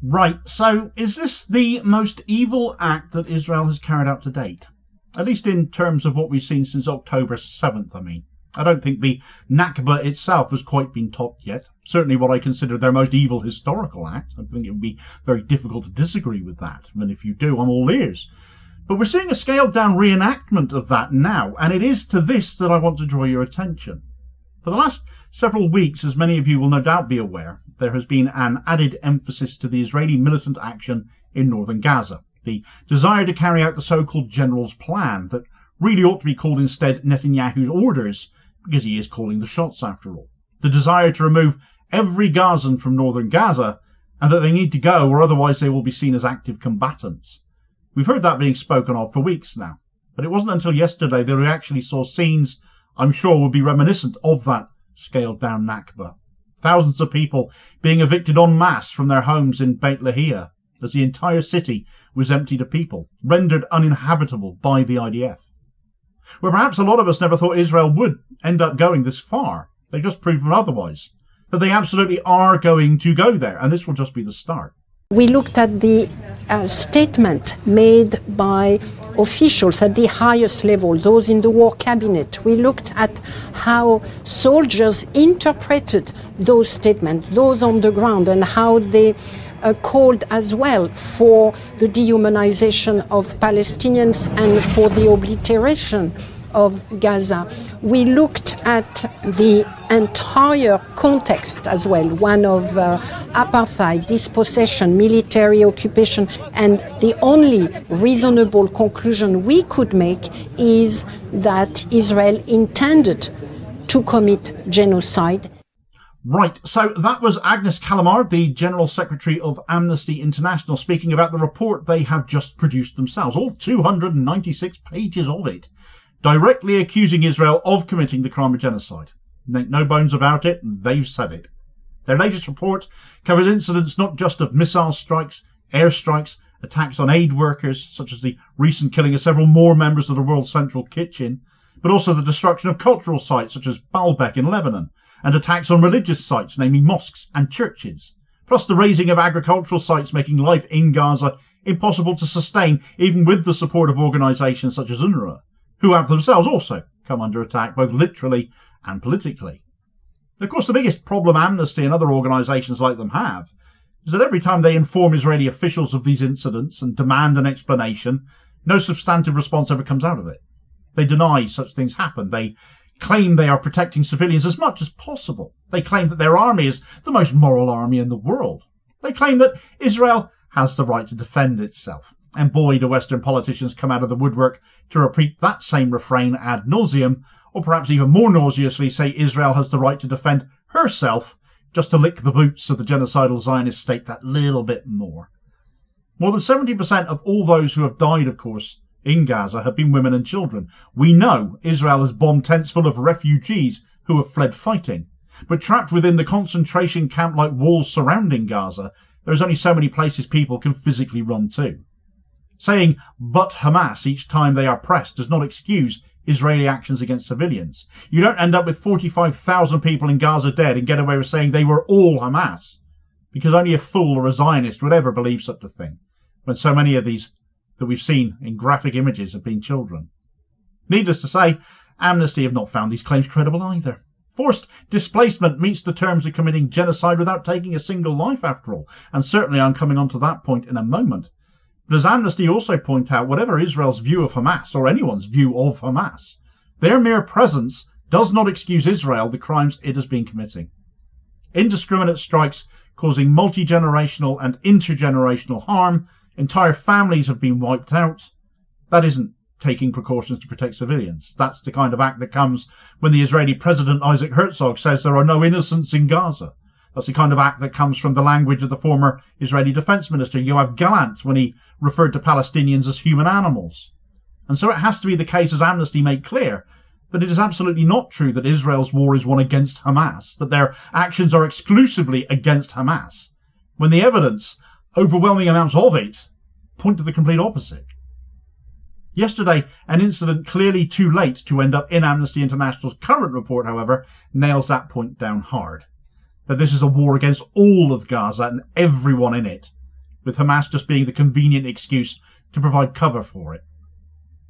Right, so is this the most evil act that Israel has carried out to date? At least in terms of what we've seen since October 7th, I mean. I don't think the Nakba itself has quite been topped yet. Certainly what I consider their most evil historical act. I think it would be very difficult to disagree with that. And if you do, I'm all ears. But we're seeing a scaled down reenactment of that now, and it is to this that I want to draw your attention. For the last several weeks, as many of you will no doubt be aware, there has been an added emphasis to the Israeli militant action in northern Gaza, the desire to carry out the so-called general's plan that really ought to be called instead Netanyahu's orders, because he is calling the shots after all. The desire to remove every Gazan from northern Gaza, and that they need to go or otherwise they will be seen as active combatants. We've heard that being spoken of for weeks now, but it wasn't until yesterday that we actually saw scenes I'm sure would be reminiscent of that scaled down Nakba. Thousands of people being evicted en masse from their homes in Beit Lahia as the entire city was emptied of people, rendered uninhabitable by the IDF. Where perhaps a lot of us never thought Israel would end up going this far. They've just proven otherwise. That they absolutely are going to go there, and this will just be the start. We looked at the statement made by officials at the highest level, those in the war cabinet. We looked at how soldiers interpreted those statements, those on the ground, and how they called as well for the dehumanization of Palestinians and for the obliteration of Gaza. We looked at the entire context as well, one of apartheid, dispossession, military occupation, and the only reasonable conclusion we could make is that Israel intended to commit genocide. Right, so that was Agnes Callamard, the General Secretary of Amnesty International, speaking about the report they have just produced themselves, all 296 pages of it, directly accusing Israel of committing the crime of genocide. Make no bones about it, they've said it. Their latest report covers incidents not just of missile strikes, airstrikes, attacks on aid workers, such as the recent killing of several more members of the World Central Kitchen, but also the destruction of cultural sites such as Baalbek in Lebanon, and attacks on religious sites, namely mosques and churches, plus the razing of agricultural sites, making life in Gaza impossible to sustain, even with the support of organisations such as UNRWA, who have themselves also come under attack, both literally and politically. Of course, the biggest problem Amnesty and other organisations like them have is that every time they inform Israeli officials of these incidents and demand an explanation, no substantive response ever comes out of it. They deny such things happen. They claim they are protecting civilians as much as possible. They claim that their army is the most moral army in the world. They claim that Israel has the right to defend itself. And boy, do Western politicians come out of the woodwork to repeat that same refrain ad nauseum, or perhaps even more nauseously say Israel has the right to defend herself, just to lick the boots of the genocidal Zionist state that little bit more. More than 70% of all those who have died, of course, in Gaza have been women and children. We know Israel has bombed tents full of refugees who have fled fighting. But trapped within the concentration camp-like walls surrounding Gaza, there is only so many places people can physically run to. Saying "but Hamas" each time they are pressed does not excuse Israeli actions against civilians. You don't end up with 45,000 people in Gaza dead and get away with saying they were all Hamas, because only a fool or a Zionist would ever believe such a thing, when so many of these that we've seen in graphic images have been children. Needless to say, Amnesty have not found these claims credible either. Forced displacement meets the terms of committing genocide without taking a single life, after all, and certainly I'm coming on to that point in a moment. But as Amnesty also point out, whatever Israel's view of Hamas, or anyone's view of Hamas, their mere presence does not excuse Israel the crimes it has been committing. Indiscriminate strikes causing multi-generational and intergenerational harm, entire families have been wiped out. That isn't taking precautions to protect civilians. That's the kind of act that comes when the Israeli President Isaac Herzog says there are no innocents in Gaza. That's the kind of act that comes from the language of the former Israeli Defense Minister Yoav Gallant when he referred to Palestinians as human animals. And so it has to be the case, as Amnesty make clear, that it is absolutely not true that Israel's war is one against Hamas, that their actions are exclusively against Hamas, when the evidence, overwhelming amounts of it, point to the complete opposite. Yesterday, an incident clearly too late to end up in Amnesty International's current report, however, nails that point down hard. That this is a war against all of Gaza and everyone in it. with Hamas just being the convenient excuse to provide cover for it.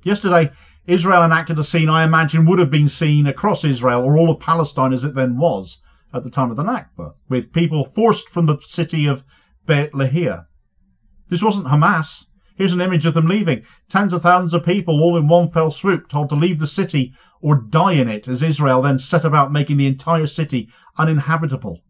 Yesterday, Israel enacted a scene I imagine would have been seen across Israel, or all of Palestine as it then was at the time of the Nakba, with people forced from the city of Beit Lahia. This wasn't Hamas. Here's an image of them leaving. Tens of thousands of people all in one fell swoop, told to leave the city or die in it, as Israel then set about making the entire city uninhabitable.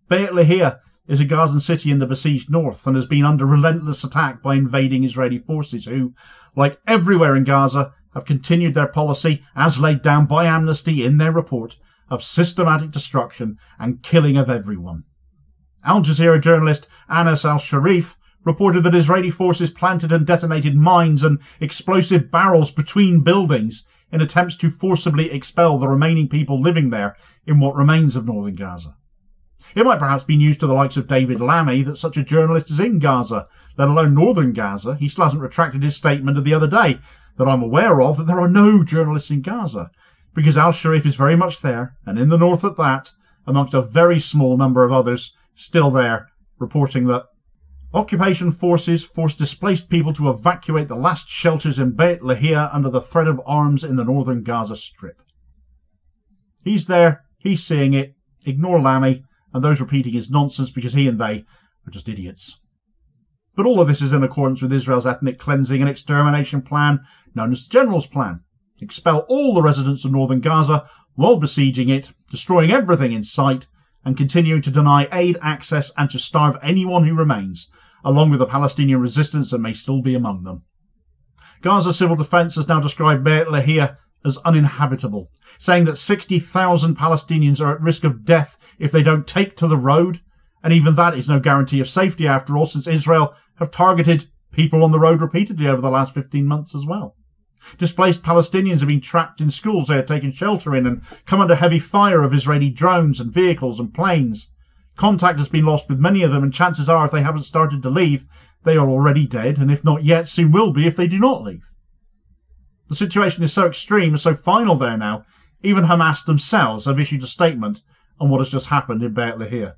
Beit Lahia is a Gazan city in the besieged north and has been under relentless attack by invading Israeli forces who, like everywhere in Gaza, have continued their policy, as laid down by Amnesty in their report, of systematic destruction and killing of everyone. Al Jazeera journalist Anas al-Sharif reported that Israeli forces planted and detonated mines and explosive barrels between buildings in attempts to forcibly expel the remaining people living there in what remains of northern Gaza. It might perhaps be news to the likes of David Lammy that such a journalist is in Gaza, let alone northern Gaza. He still hasn't retracted his statement of the other day that I'm aware of, that there are no journalists in Gaza, because al-Sharif is very much there, and in the north at that, amongst a very small number of others still there, reporting that occupation forces forced displaced people to evacuate the last shelters in Beit Lahia under the threat of arms in the northern Gaza Strip. He's there, he's seeing it, ignore Lammy and those repeating his nonsense, because he and they are just idiots. But all of this is in accordance with Israel's ethnic cleansing and extermination plan, known as the General's Plan. Expel all the residents of northern Gaza while besieging it, destroying everything in sight, and continuing to deny aid access and to starve anyone who remains, along with the Palestinian resistance that may still be among them. Gaza Civil Defense has now described Beit Lahia as uninhabitable, saying that 60,000 Palestinians are at risk of death if they don't take to the road, and even that is no guarantee of safety after all, since Israel have targeted people on the road repeatedly over the last 15 months as well. Displaced Palestinians have been trapped in schools they had taken shelter in and come under heavy fire of Israeli drones and vehicles and planes. Contact has been lost with many of them, and chances are if they haven't started to leave, they are already dead, and if not yet, soon will be if they do not leave. The situation is so extreme and so final there now, even Hamas themselves have issued a statement on what has just happened in Beit Lahia.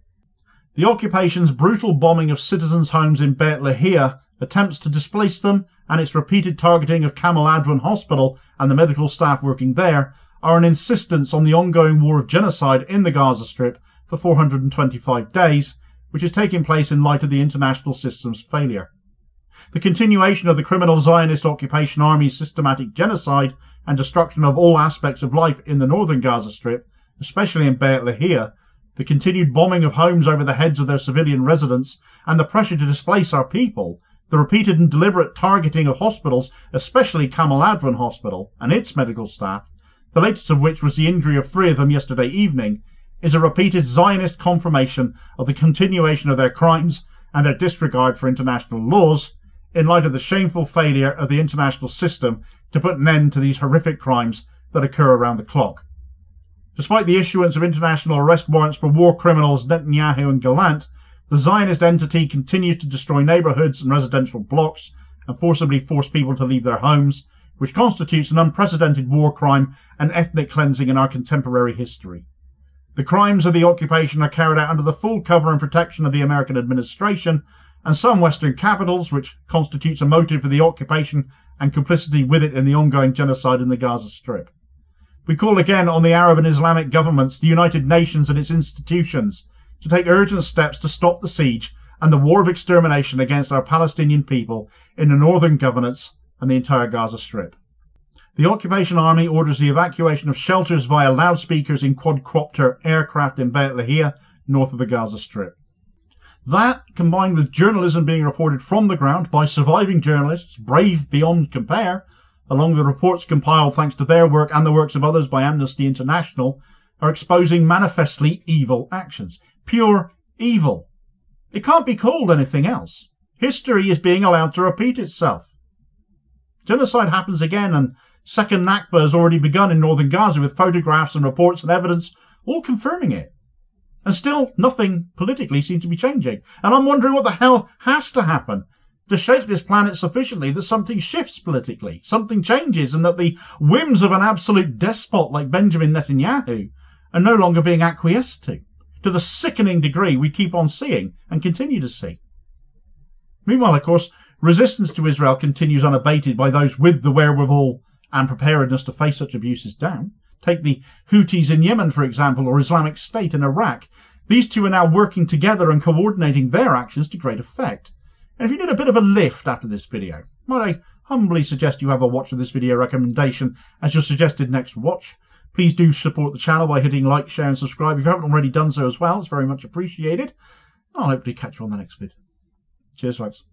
The occupation's brutal bombing of citizens' homes in Beit Lahia, attempts to displace them, and its repeated targeting of Kamal Adwan Hospital and the medical staff working there are an insistence on the ongoing war of genocide in the Gaza Strip for 425 days, which is taking place in light of the international system's failure. The continuation of the criminal Zionist occupation army's systematic genocide and destruction of all aspects of life in the northern Gaza Strip, especially in Beit Lahia, the continued bombing of homes over the heads of their civilian residents, and the pressure to displace our people, the repeated and deliberate targeting of hospitals, especially Kamal Adwan Hospital and its medical staff, the latest of which was the injury of 3 of them yesterday evening, is a repeated Zionist confirmation of the continuation of their crimes and their disregard for international laws, in light of the shameful failure of the international system to put an end to these horrific crimes that occur around the clock. Despite the issuance of international arrest warrants for war criminals Netanyahu and Gallant, the Zionist entity continues to destroy neighbourhoods and residential blocks and forcibly force people to leave their homes, which constitutes an unprecedented war crime and ethnic cleansing in our contemporary history. The crimes of the occupation are carried out under the full cover and protection of the American administration and some Western capitals, which constitutes a motive for the occupation and complicity with it in the ongoing genocide in the Gaza Strip. We call again on the Arab and Islamic governments, the United Nations and its institutions, to take urgent steps to stop the siege and the war of extermination against our Palestinian people in the northern governance and the entire Gaza Strip. The occupation army orders the evacuation of shelters via loudspeakers in quadcopter aircraft in Beit Lahia, north of the Gaza Strip. That, combined with journalism being reported from the ground by surviving journalists, brave beyond compare, along with reports compiled thanks to their work and the works of others by Amnesty International, are exposing manifestly evil actions. Pure evil. It can't be called anything else. History is being allowed to repeat itself. Genocide happens again, and second Nakba has already begun in northern Gaza with photographs and reports and evidence all confirming it. And still nothing politically seems to be changing. And I'm wondering what the hell has to happen to shake this planet sufficiently that something shifts politically, something changes, and that the whims of an absolute despot like Benjamin Netanyahu are no longer being acquiesced to the sickening degree we keep on seeing and continue to see. Meanwhile, of course, resistance to Israel continues unabated by those with the wherewithal and preparedness to face such abuses down. Take the Houthis in Yemen, for example, or Islamic State in Iraq. These two are now working together and coordinating their actions to great effect. And if you need a bit of a lift after this video, might I humbly suggest you have a watch of this video recommendation as your suggested next watch. Please do support the channel by hitting like, share and subscribe if you haven't already done so as well. It's very much appreciated. I'll hopefully catch you on the next vid. Cheers, folks.